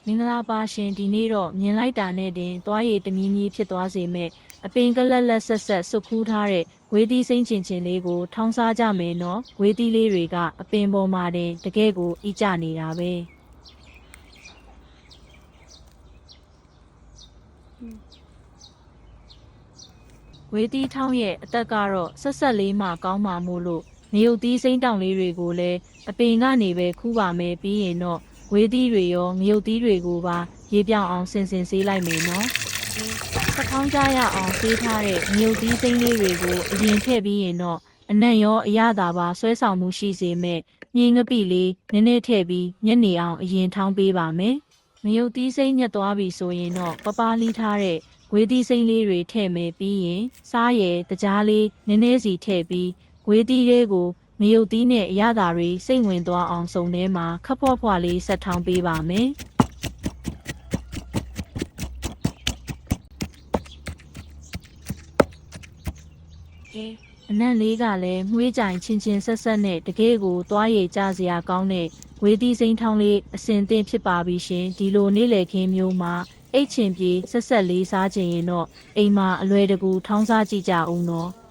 မင်္ဂလာပါရှင်ဒီနေ့တော့မြင်လိုက်တာနဲ့တင်သွားရည်တမီးကြီးဖြစ်သွားစေမဲ့အပင်ကလက်လက်ဆက်ဆက်စုပ်ခူးထားတဲ့ဝေးသီးစိမ့်ချင်လေးကိုထောင်းစားကြမယ်နော်ဝေးသီးလေးတွေကအပင်ပေါ်မှာတင်တကယ်ကိုအီးကျနေတာပဲဝေးသီးထောင်းရဲ့အသက်ကတော့ဆက်ဆက်လေးမှကောင်းမှာမို့လို့နေုပ်သီးစိမ့်တောင်လေးတွေကိုလည်းအပင်ကနေပဲခူးပါမယ်ပြီးရင်တော့ဝေးသီးတွေရောငရုတ်သီးတွေကိုပါရေပြောင်အောင်ဆင်ဆေးလိုက်မယ်နော်။စကောင်းကြရအောင်ဆေးထားတဲ့ငရုတ်သီးစိမ့်လေးတွေကိုအရင်ထည့်ပြီးရင်တော့အနံ့ရောအရသာပါဆွဲဆောင်မှုရှိစေမဲ့ညင်ငပိလေးနည်းနည်းထည့်ပြီးညနေအောင်အရင်ထောင်းပေးပါမယ်။ငရုတ်သီးစိမ့်ညက်သွားပြီဆိုရင်တော့ပပလီးထားတဲ့ဝေးသီးစိမ့်လေးတွေထည့်မယ်ပြီးရင်စားရည်တကြားလေးနည်းနည်းစီထည့်ပြီးဝေးသီးလေးကိုငရုတ်သီးနဲ့အရသာတွေစိတ်ဝင်သွားအောင်စုံထဲမှာခပ်ဖွားဖွားလေးဆက်ထောင်းပေးပါမယ်။အနံ့လေးကလည်းမွှေးကြိုင်ချင်းဆက်ဆက်နဲ့တကယ်ကိုသွားရည်ကြစရာကောင်းတဲ့ဝေးသီးစိမ့်ထောင်းလေးအစင်သင့်ဖြစ်ပါပြီရှင်ဒီလိုနေ့လည်ခင်းမျိုးမှာအိတ်ချင်ပြေဆက်ဆက်လေးစားချင်ရင်တော့အိမ်မှာအလွယ်တကူထောင်းစားကြည့်ကြအောင်နော်။